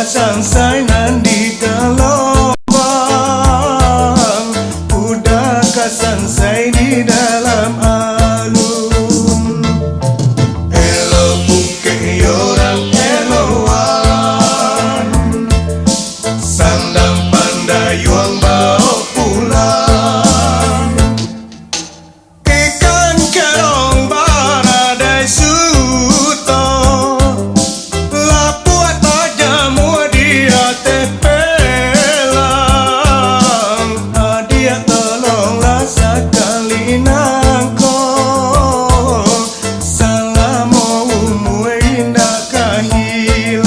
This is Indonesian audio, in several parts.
kasang sainan di gelombang, udah kasang sai di dalam alun. Elo buke orang eloan, sandang pandai yuang bau pulang. Ikan kerong baradai suto, lapuat tajam dia tepelang. Dia tolonglah sekali nangko, salamu indah kehilang.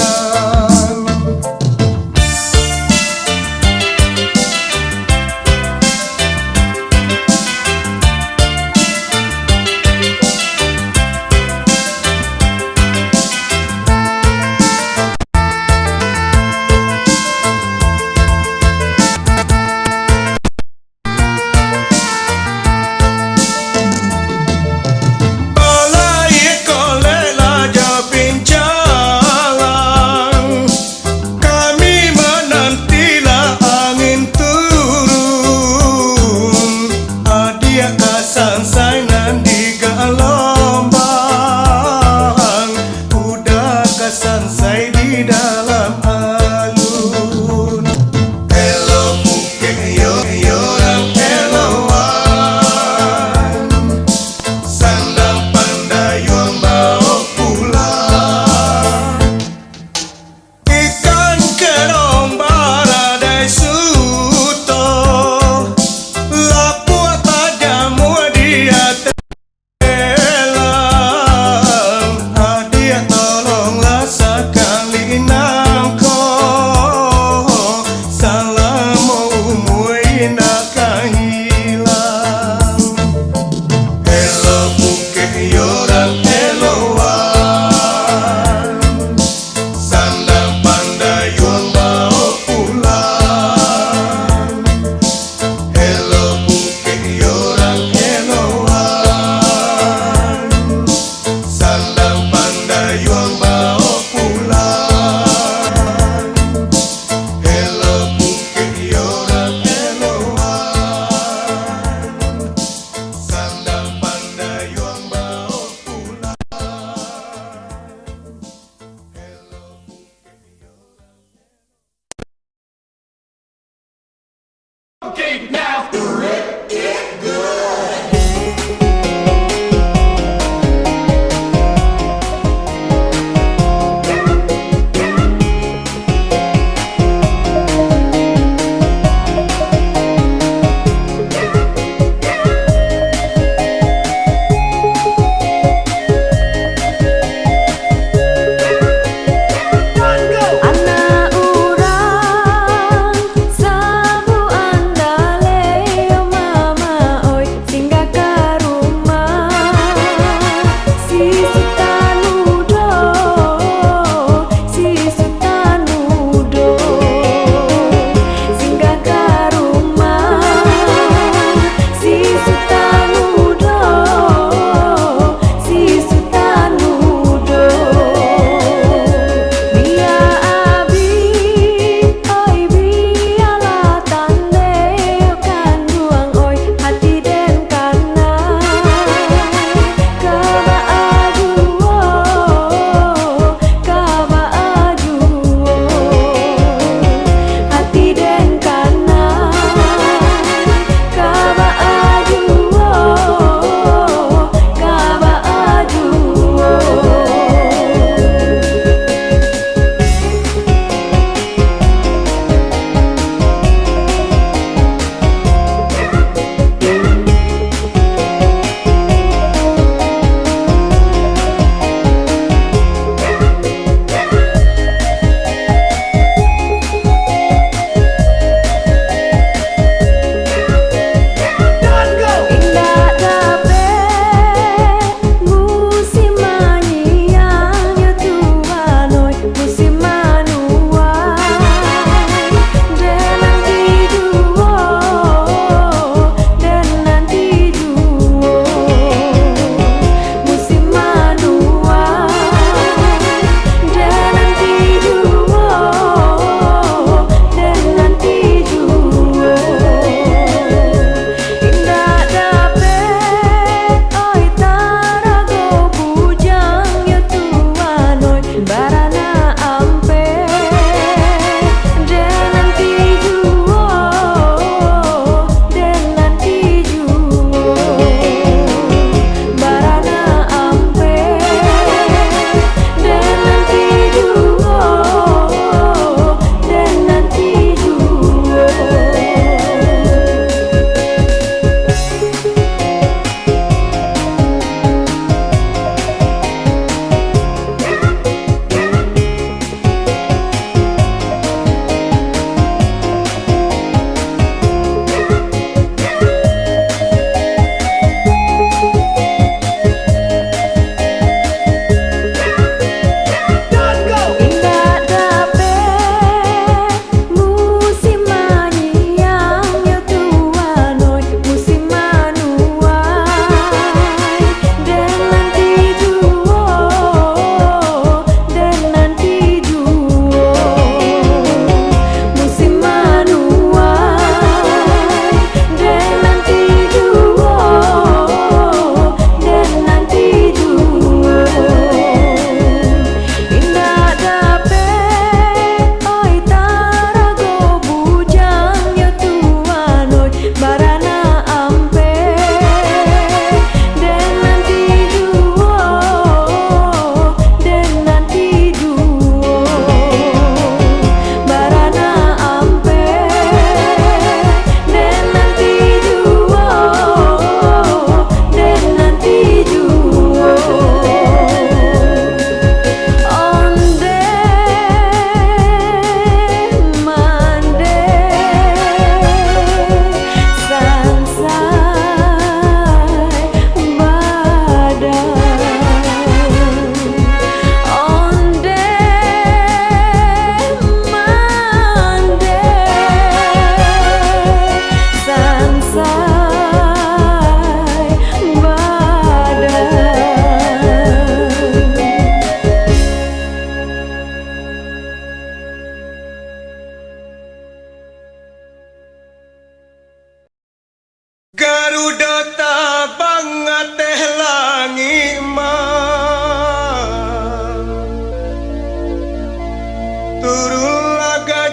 Kasang sainan di gelombang, udah kasang sai di dalam alun. Elo buke orang eloan, sandang pandai yuang bau pulang. Ikan kerong baradai suto, lapuat tajam dia tepelang. Dia tolonglah sekali nangko, salamu indah kehilang. Elo buke orang eloan, sandang pandai yuang bau pulang. Elo buke orang eloan, sandang pandai yuang bau pulang. Elo buke orang eloan, sandang pandai yuang bau pulang. Okay, now Rick it good. Anak urang sabu andale,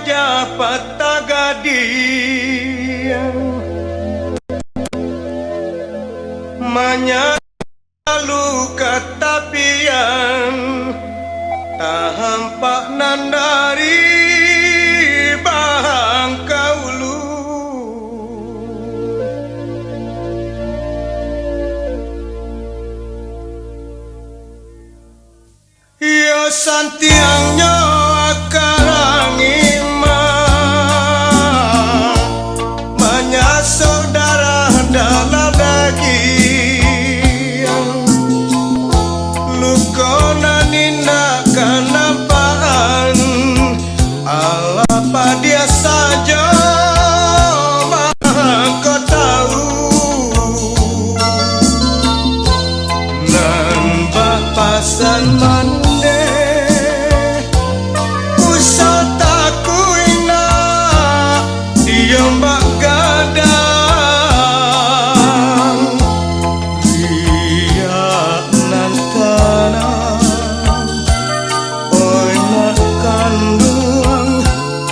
gajah patagadi menyalu katapian tahampak nandari bahang kaulu ya santiangnya akarang iman menyasuk darah dalam daging lukona ninda kenapaan apa dia saja kau tahu nambah pasan mande usah takuina dia mbak gadang dia nantana oi nak kandung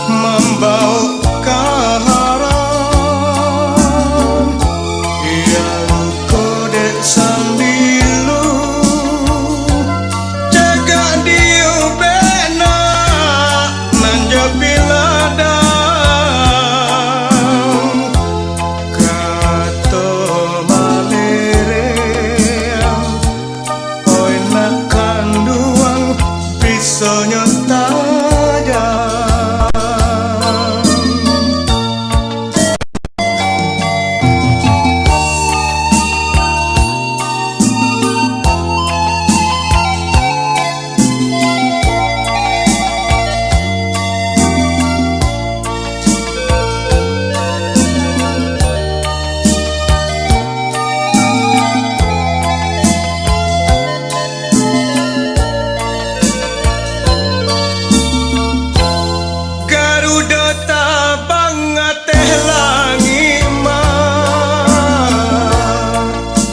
membau kaharan ia kodek sambilu jaga dia bena nanjapiladang kato malereang oi nak kanduang pisaunya tajam Garuda tabang ateh langi mah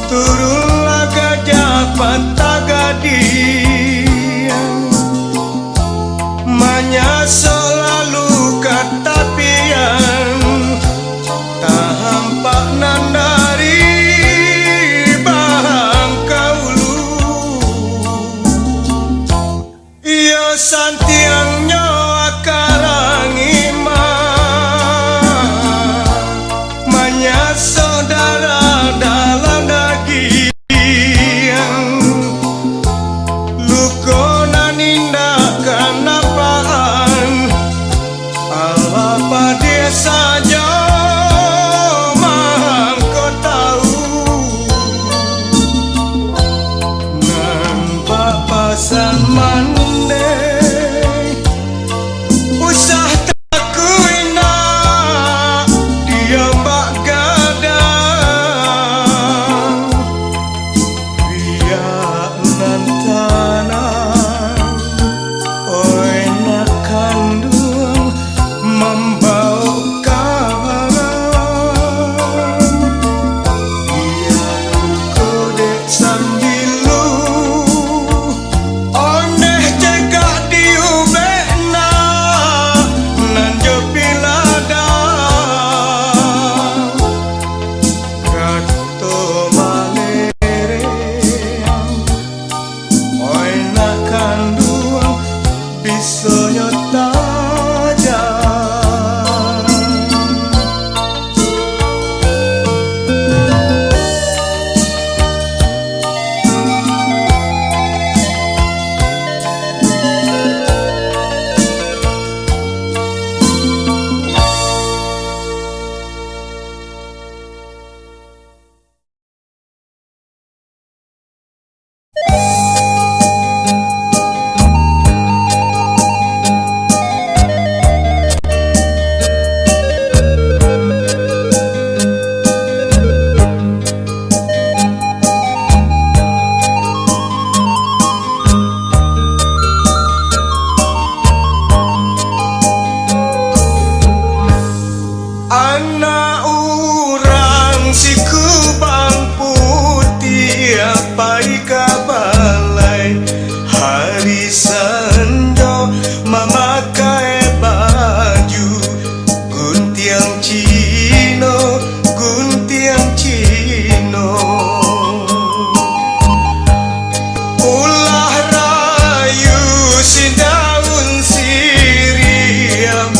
turunlah gajah patagadi menyasuk lalu katapian tahampak nandari bahang kaulu iya santiangnya akarang iman menyasuk darah dalam daging lukona ninda kenapaan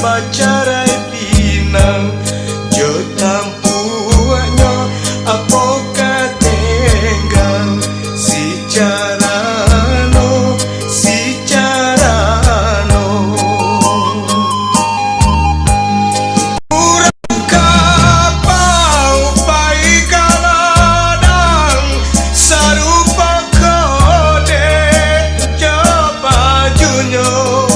macarai pinang jo tampuanyo apa katenggang si carano urang kapau pai kaladang sarupa kode coba junyo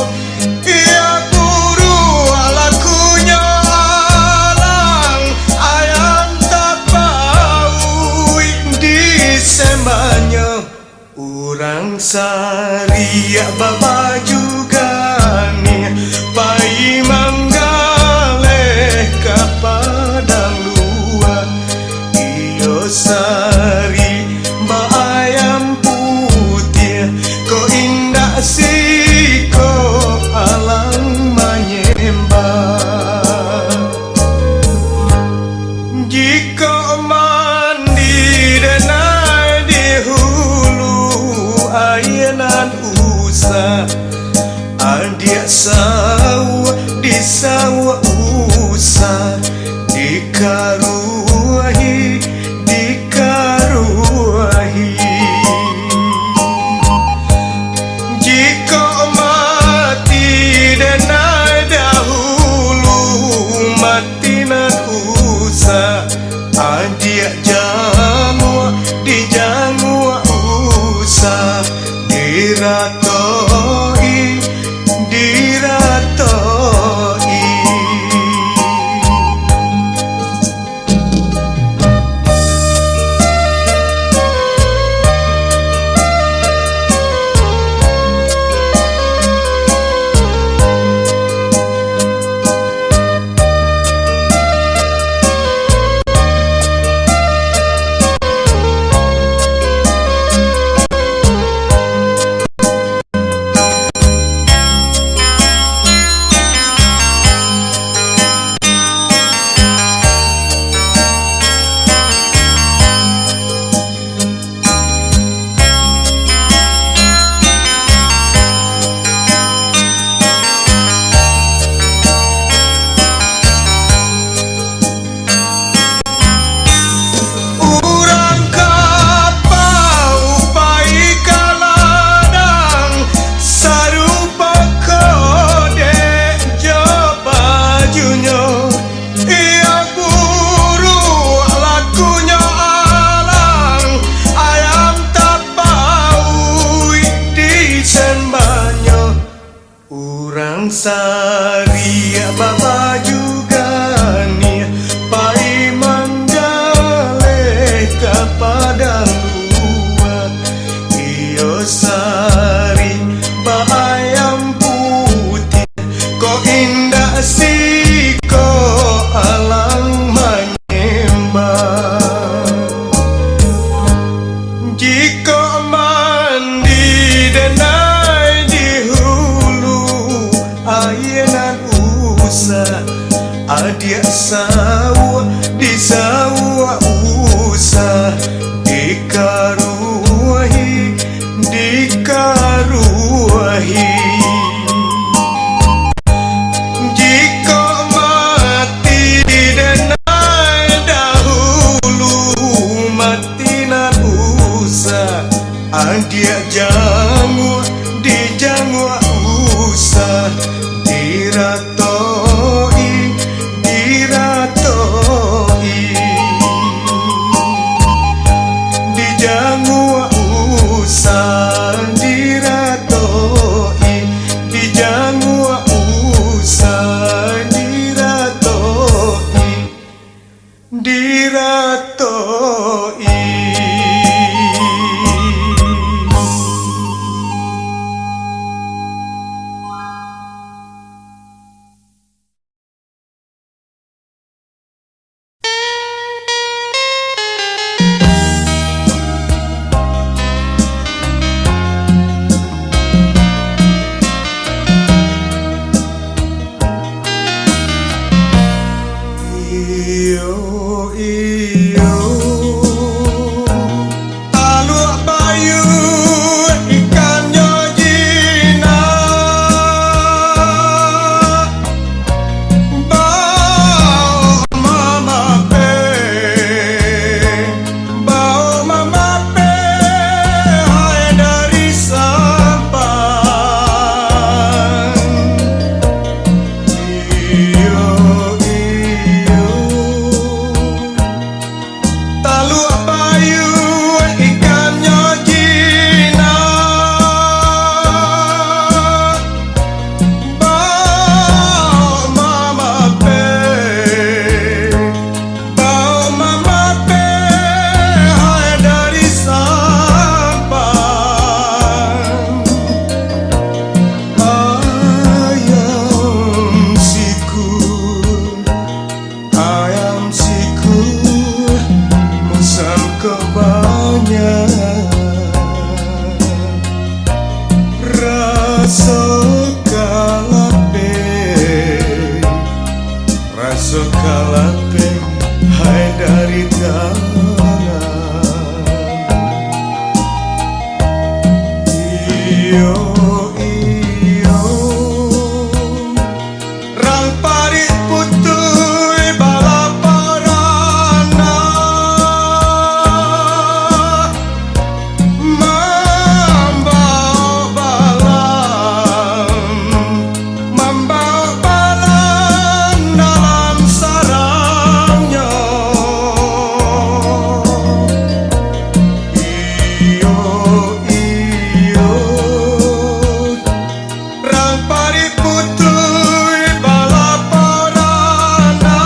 urang saria baba juga nih pai manggale ka padang luar iyo sari ba ayam putih ko indah sih ko alang menyembah jika mandi denai di ayanan usah adia sawah di sawah usah dikaruahi jika mati denai dahulu mati nan usah adia jamu di jamu usah diratoi saria baba juga nih pai manggale ka padang luar iyo sari ba ayam putih ko indah sih ko alang menyembah jika mandi denai di ayanan usah adia sawah di sawah usah dikaruahi jika mati denai dahulu mati nan usah adia jamu di jamu usah diratoi dijamu usah diratoi sekalape hai dari tangan iyo iyo rang parit putui balaparana membawa balan dalam sarangnya iyo iyo rang parit putui balaparana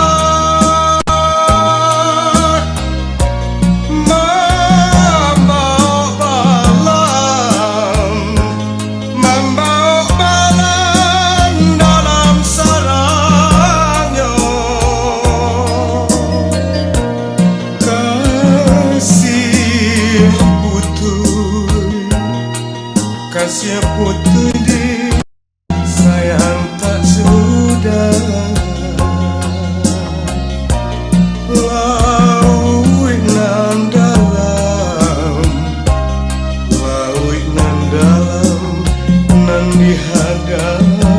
membawa balan dalam sarangnya kasih putui di sayang tak sudah laut nan dalam nan dihadangnya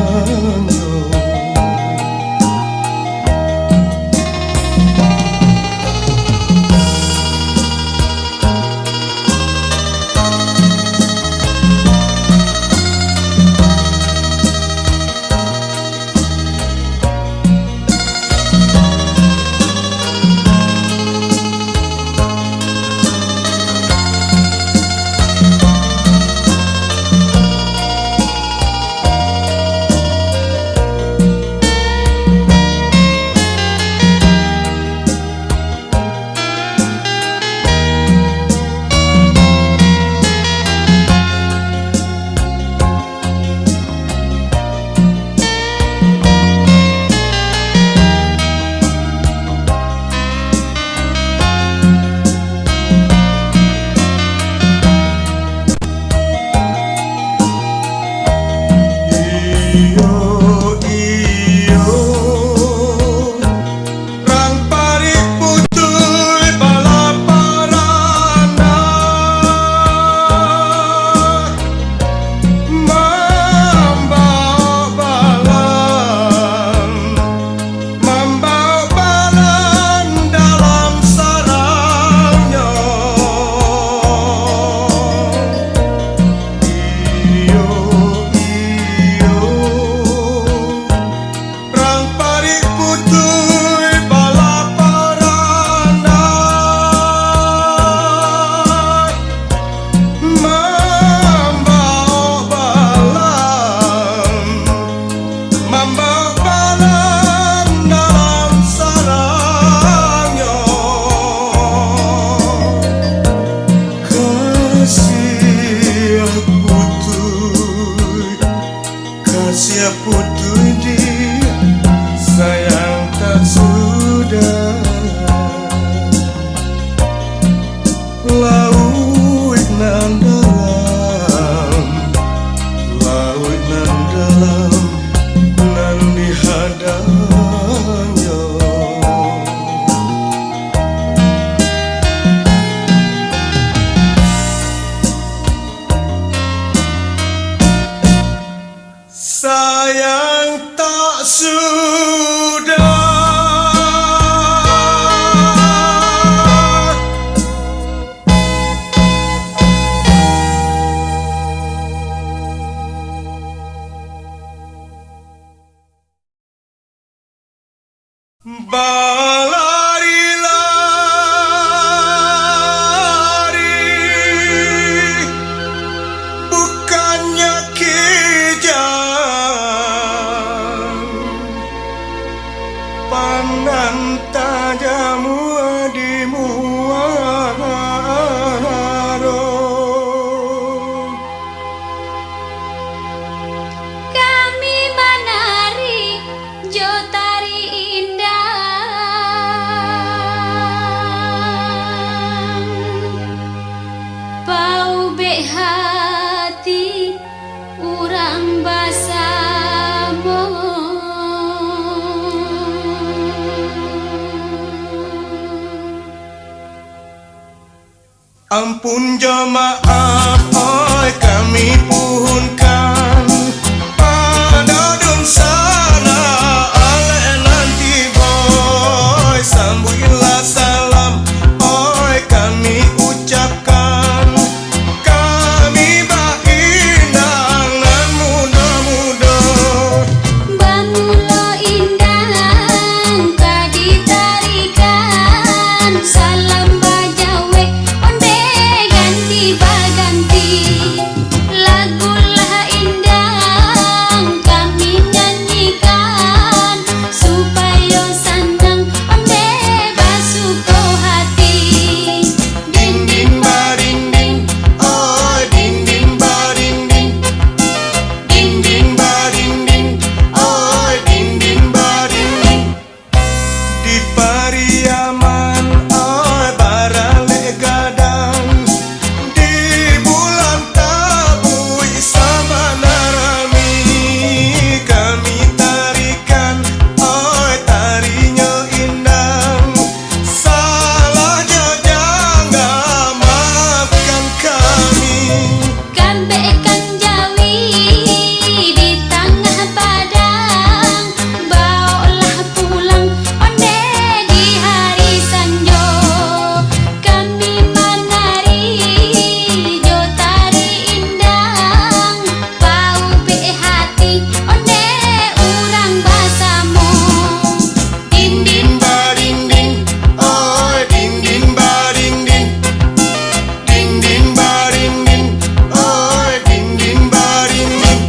iyo iyo rang parit putui balaparana membawa balan dalam sarangnya iyo iyo rang parit putui balaparana membawa balan dalam sarangnya kasih putui di sayang tak sudah laut nan dalam nan dihadangnya sayang tak sudah berlari-lari bukannya kijang pandang tajamu di muaro Kami menari jotari indah bau be hati urang basamo Ampun jemaah, oi kami puhunkan pada dun sana ale nanti boy sambuilah salam, oi kami ucapkan kami bainang nan muda-muda. Bamulo indang kaditarikan salam bajawe onde ganti baganti lagulah indang kami nyanyikan supaya senang onde basuko hati. Ding ding baring ding, oi ding ding baring ding. Ding ding baring ding, oi ding ding baring ding. Di Pariaman, oi barale gadang. Di bulan Tabui sama Narami kami tarikan, oi tarinya indang. Salahnya jangan maafkan kami. Kambe kang jawi di tengah padang bawalah pulang onde di hari sanjo kami menari jo tari indang bau be hati onde urang basamu. Ding ding baring ding, oi ding ding baring ding. Ding ding baring ding, oi ding ding baring ding.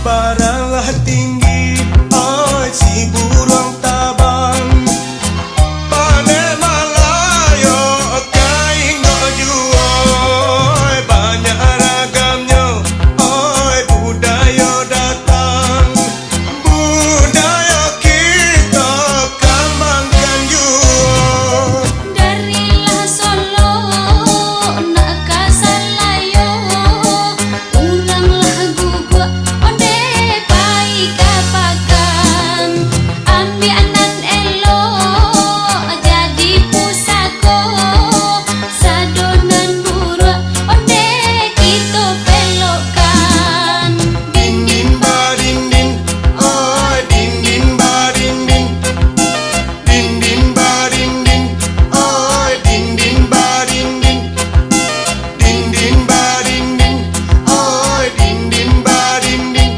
Baralah tinggi, oi si burung tabang. Pane Malayo kain juo, oi banyak ragamnya, oi budaya datang. Budaya kita kembangkan juo. Darilah Solo nak kasalayo uranglah gugua onde pai kapakan ambi anan elo jadi pusako sadonan buruk onde kita pelokan. Ding ding baring ding, oi ding ding baring ding. Ding ding baring ding, oi ding ding baring ding. Ding ding baring ding, oi ding ding baring ding.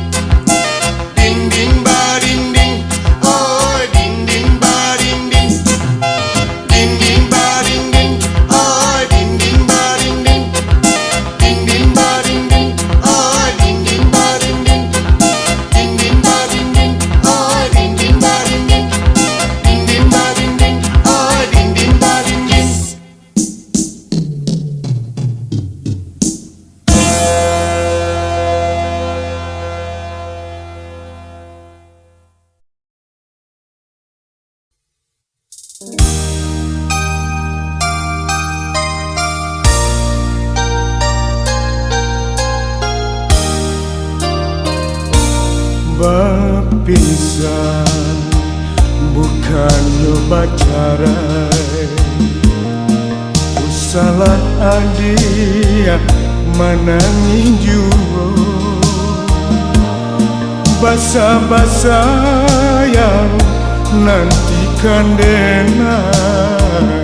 Ding ding baring ding, oi ding ding baring ding. Ding ding baring ding, oi ding ding baring ding. Ding ding baring ding, oi ding ding baring ding. Ding ding baring ding, oi ding ding baring ding. Ding ding baring ding, oi ding ding baring ding. Berpisah bukannya pacaran. Usalah adia menangis juga. Basa-basa yang nantikan denai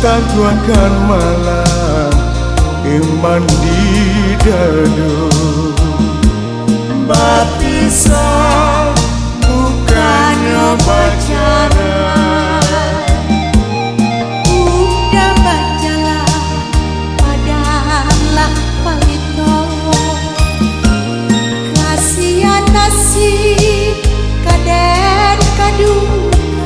taguakan malam iman di dadu. Berpisah bukannya pacaran. Udah berjalan padahal palito. Kasihan nasib kaden kadungan.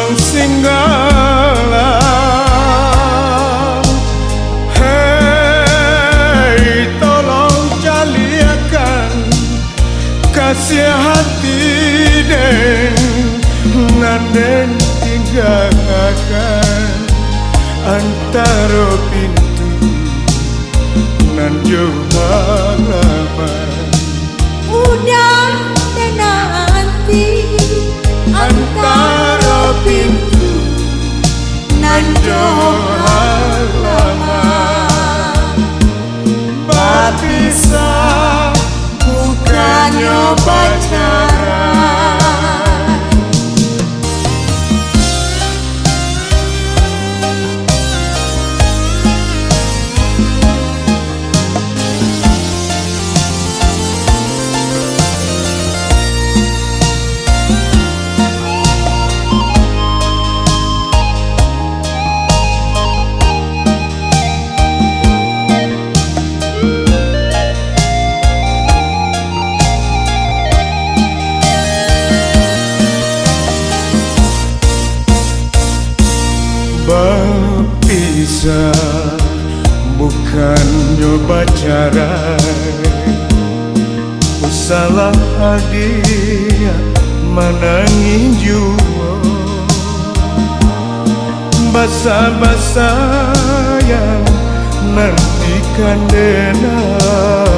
Gunung Singgalang, hei tolong jaliakan kasih hati den nanden tinggalkan antara pintu nan jauh halaman. Udah dan nanti Antara pintu nan jauh halaman, berpisah bukannya pacaran. Berpisah bukan nyoba cara, salah hadiah menangin jua. Basa-basa yang nantikan denai,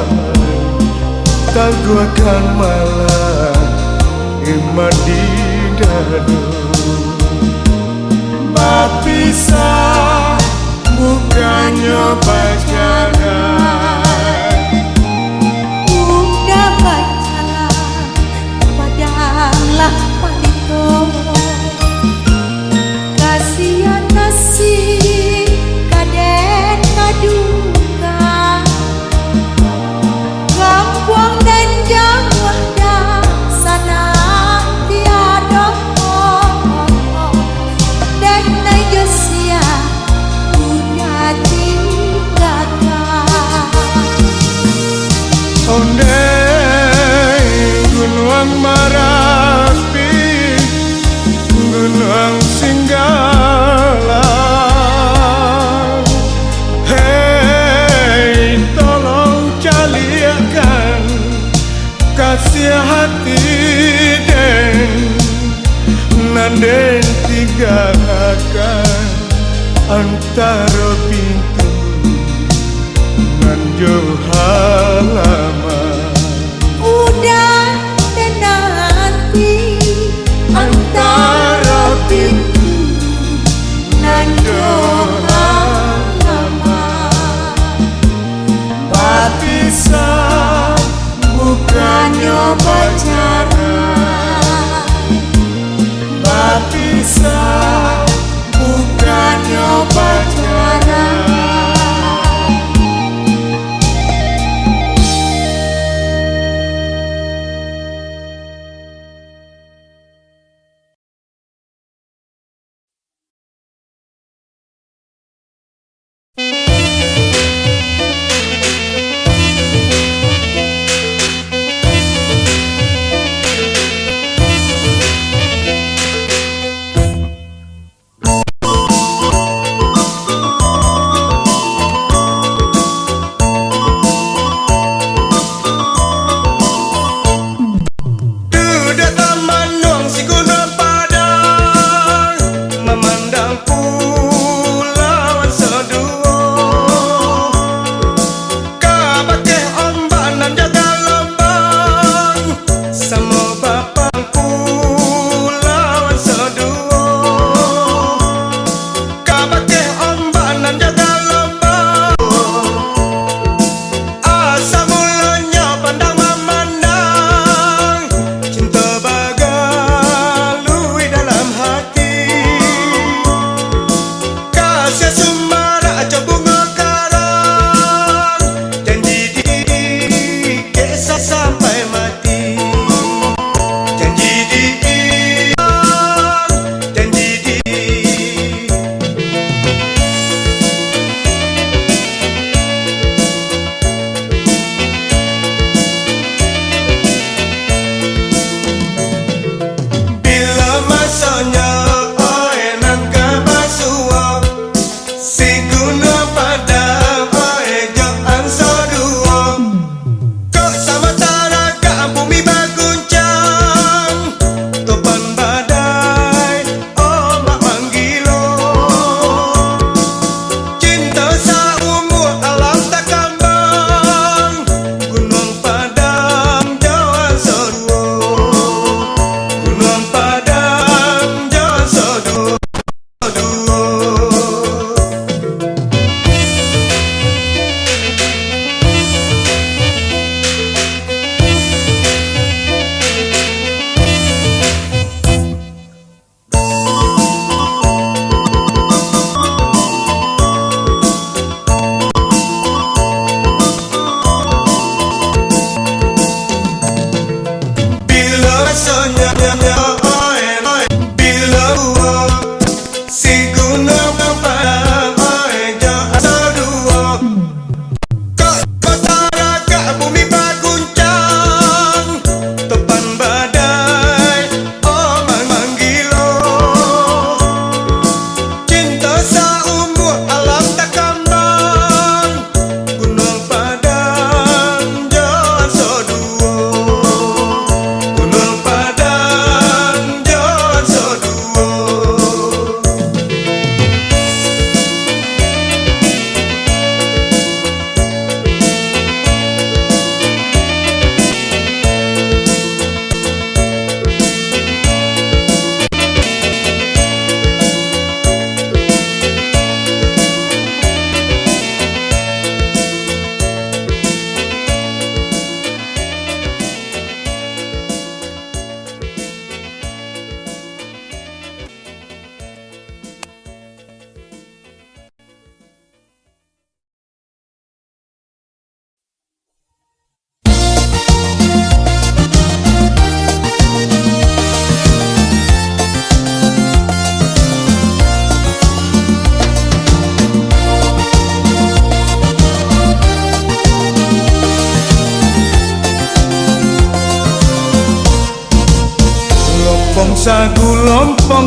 tak gua akan malah iman di dada. Berpisah bukannya pacaran. udah pacaran padahal palito. Kasihan nasib kaden kaduka, kampung dan jauh dah sana tiada dan najosia udah tinggalkan. Ondeh gunung Merapi, gunung Singgalang, hei tolong jaliakan kasih hati den nanden tinggalkan antara pintu nan jauh halaman. Udah dan nanti Antara pintu nan jauh halaman. berpisah bukannya pacaran. Berpisah bukannya pacaran.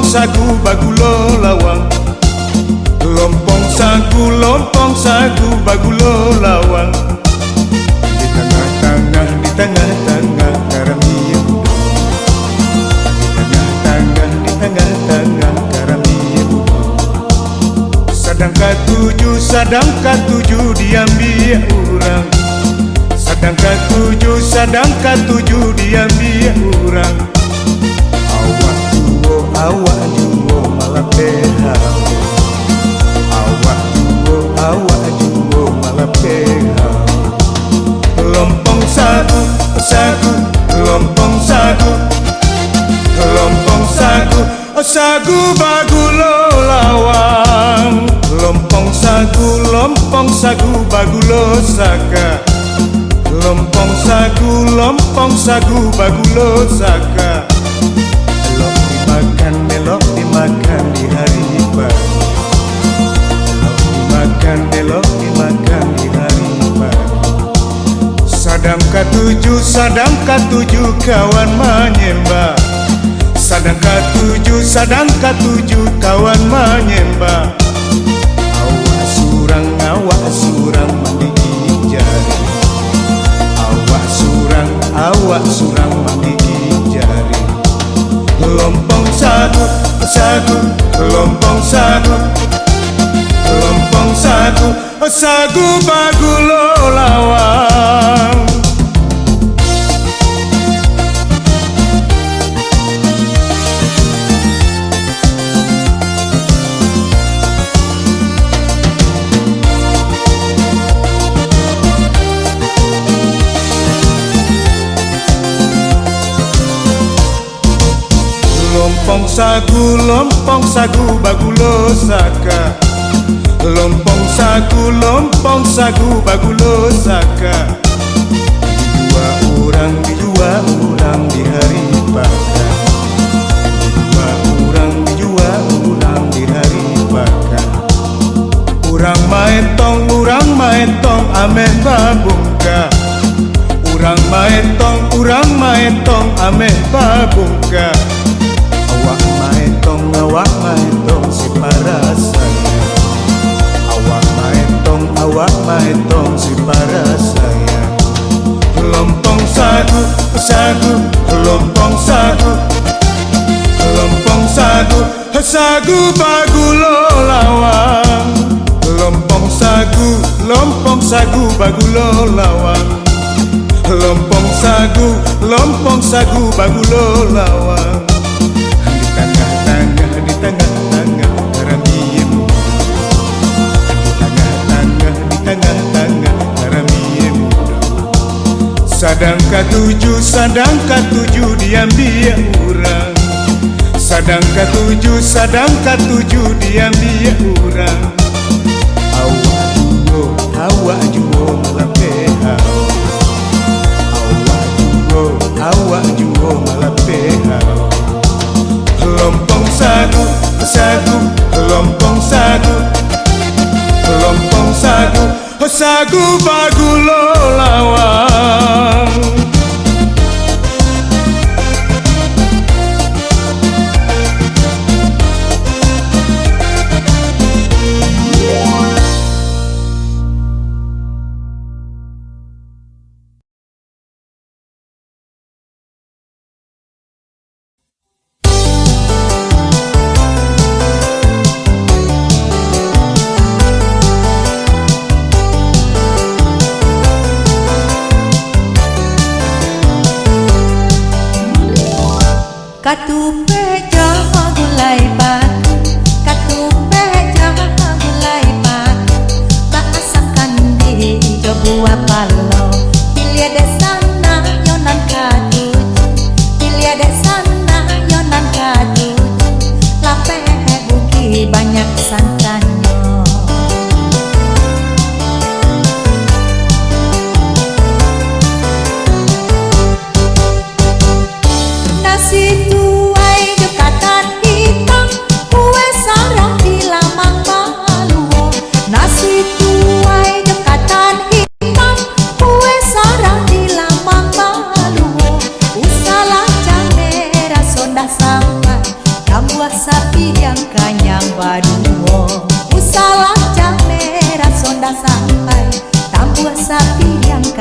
sagu bagulo lawang. Lompong sagu bagulo lawang. Di tengah-tengah karami muda. Di tengah-tengah karami muda. Sadang katujuh diambil orang. Sadang katujuh diambil orang. Awak juo malah behal. Awak juo malah behal. Lompong sagu sagu bagulo lawang. Lompong sagu bagulo saka. Lompong sagu bagulo saka. Elok dimakan di hari pagi. Elok dimakan di hari pagi. Sadang katujuh kawan menyembah. Sadang katujuh kawan menyembah. Awak surang menggigit jari. Awak surang menggigit jari. Lompong sagu bagulo lawang. Lompong sagu bagulo saka. Lompong sagu bagulo saka. Dijua orang di hari pakan. Dijua orang di hari pakan. Urang maetong ameh babungka. Urang maetong ameh babungka. Awak maetong si parasaya. Awak maetong si parasaya. Lompong sagu bagulo lawang. Lompong sagu bagulo lawang. Lompong sagu bagulo lawang. Di tengah-tengah karami muda. Di tengah-tengah karami muda. Sadang katujuh diambil orang. Sadang katujuh diambil orang. Awak juo malah behal. Awak juo malah behal. Lompong sagu bagulo lawang.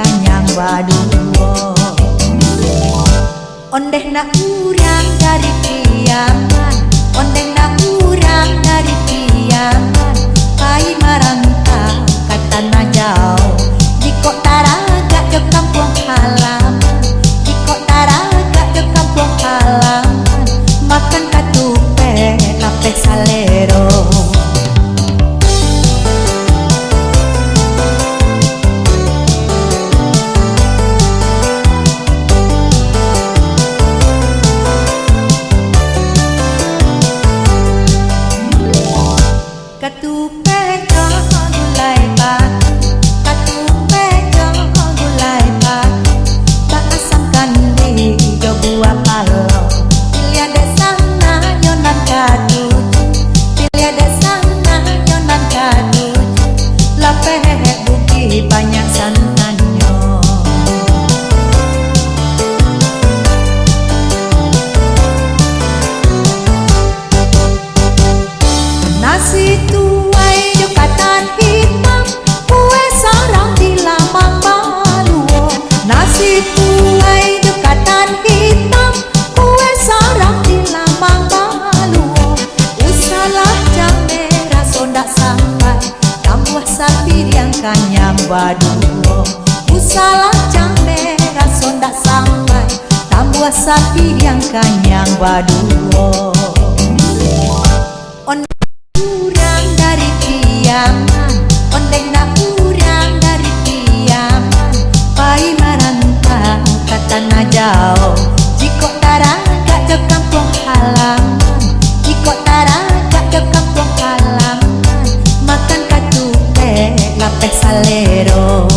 kanyang baduo. Ondeh na urang dari kiaman, ondeh na urang dari kiaman, pai marantau ke tanah jauh. Jiko taraga ke kampung halaman, jiko taraga ke kampung halaman, makan katupe lape salero. Katupe jong gulai batu, katupe jong gulai batu, tak asam kandi jo buah palo. Pilih ada sana yonan kadu, pilih ada sana yonan kadu, lapeh buki banyak santanyo. Nasi tuai jo katan hitam, kue sarang di lamang baluo. Nasi tuai jo katan hitam, kue sarang di lamang baluo. Usalah jam merah sondak sampai, tambah sapi yang kanyang baduo. Usalah jam merah sondak sampai, tambah sapi yang kanyang baduo. Urang dari kiaman, ondeh na urang dari kiaman, pai marantau ke tanah jauh. Jiko taraga ke kampung halaman, jiko taraga ke kampung halaman, makan katupe lape salero.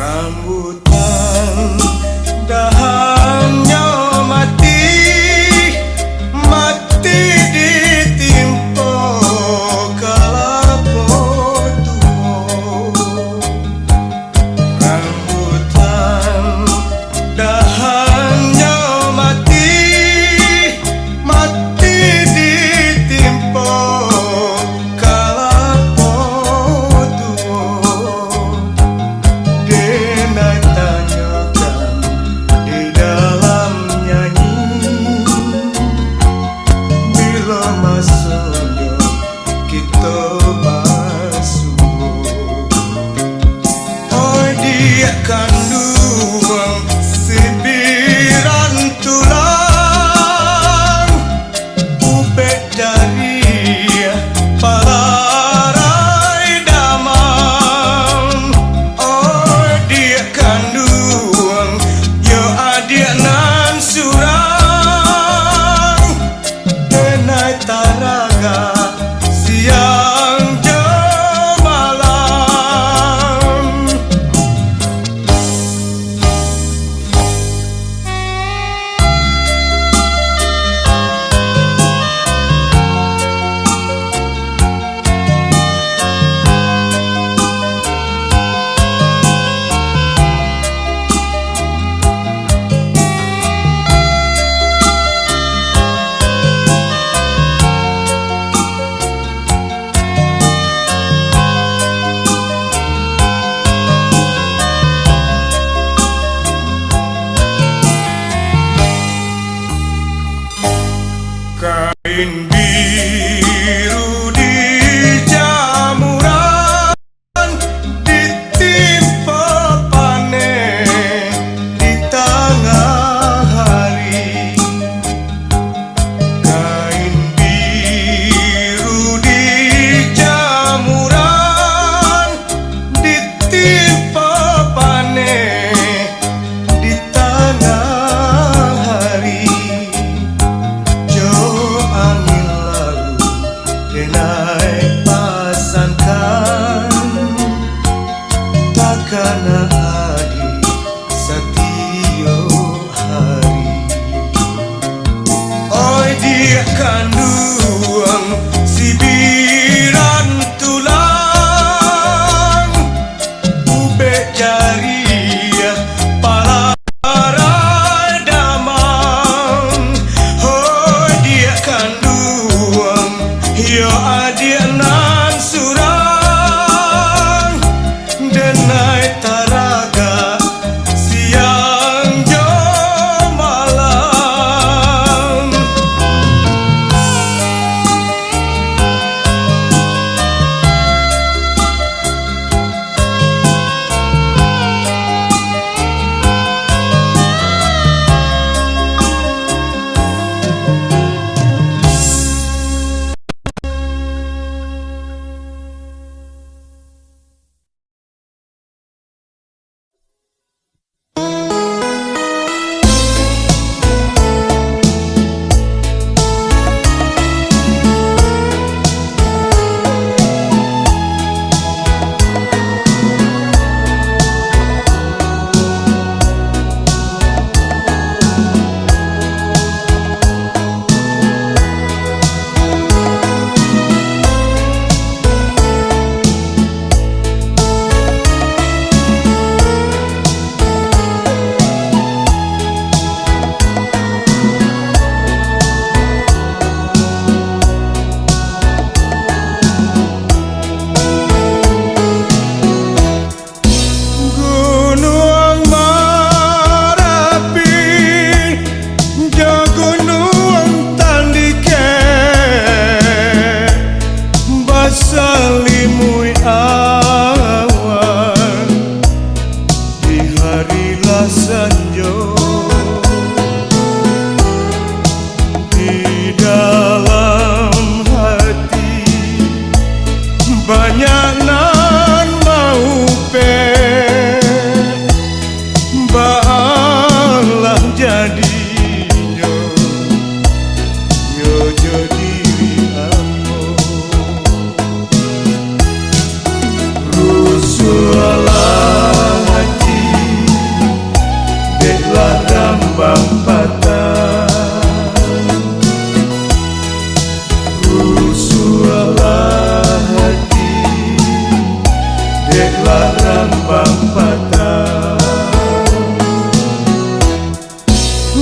Rambutan dahannya mati, mati ditimpa kalapa tuo. Rambutan dahannya mati, mati ditimpa kalapa tuo. Denai tanyakan di dalam nyanyi, bila masuknya kita basuh. Oh dia kandung sembilan tulang, ubek dari palarai damang. Oh dia kandung yo adik nan surang, denai taraga siang jo malam. Kain biru di jamuran, ditimpa panen di tengah hari. Kain biru di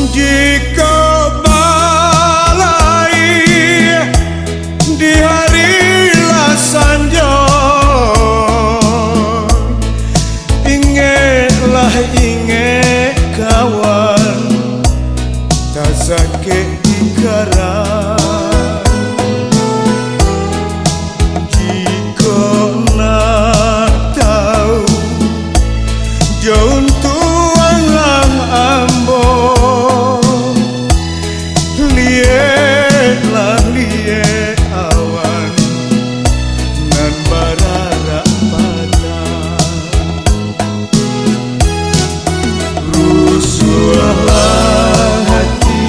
Jika balai di hari lasanjo, ingetlah inget kawan, tak sakit dikaran. Jika nak tahu jauh tuang lang ambo, lietlah liet awan nan barara padang. Rusuhlah hati,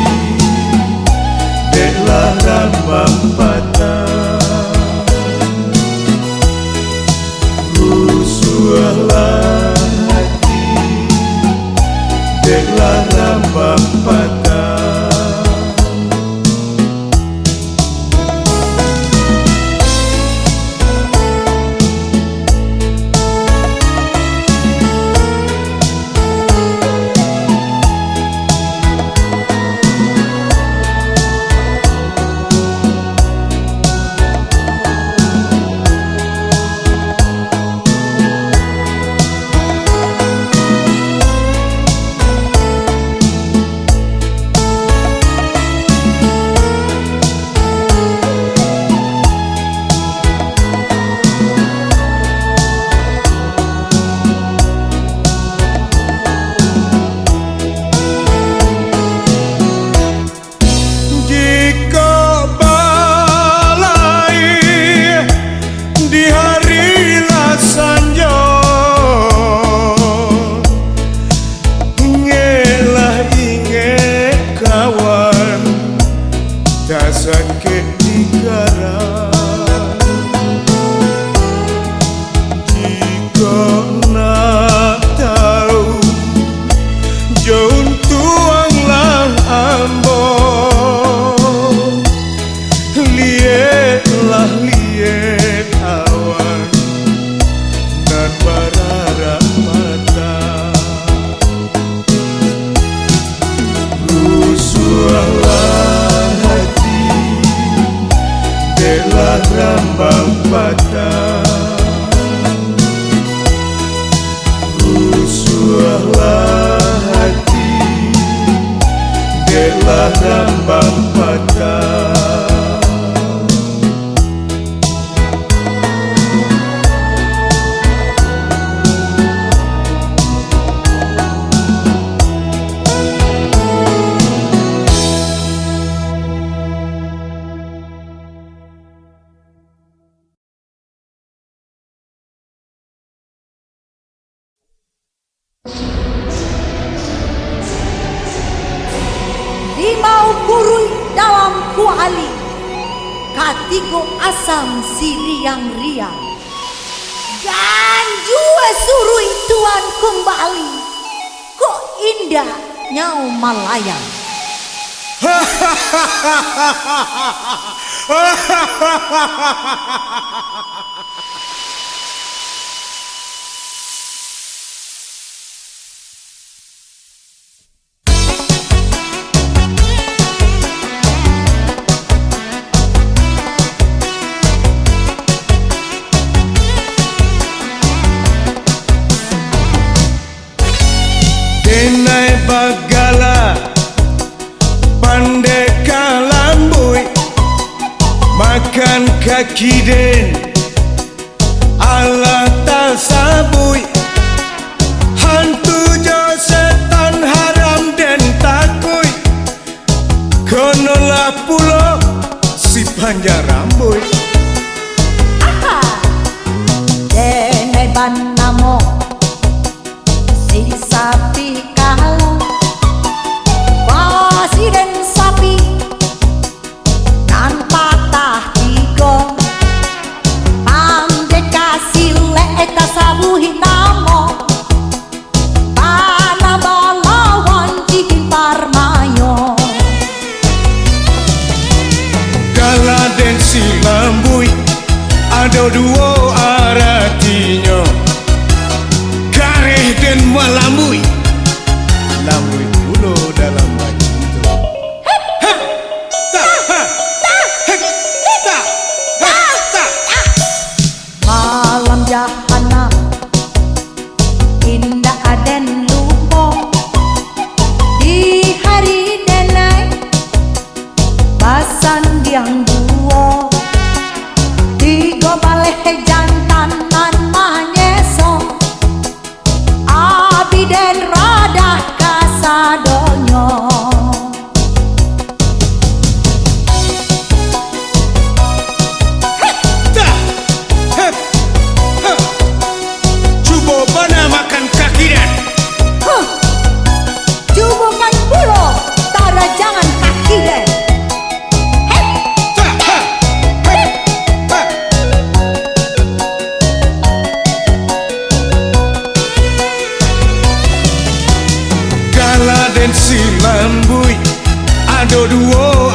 deklah rambang patah. Rusuhlah hati, deklah rambang patah. Tak sakit dikaran. Jika nak tahu jauh tuanglah ambo, lietlah liet awan dan barara patah. Rusuhlah deklah rambang patah. Rusuhlah hati, deklah rambang patah. Limau kurui dalam kuali, katigo asam siriang riang, dan jua surui tuan kembali, kok indah nyau malayang. Denai bagala pandai kalambui, makan kaki den ala tasabui, hantu jo setan haram den takui, konolah pulo si panjang rambut. Aha, denai banamo si sapi kalah, basi den sapi nan patah tiga, pandai kasih leta sabuhi namo, pana balawan cikin parmayo. Kala den si lambui ada dua artinya, kareh dan melambui, lambui pulo dalam baju. rambut, ada dua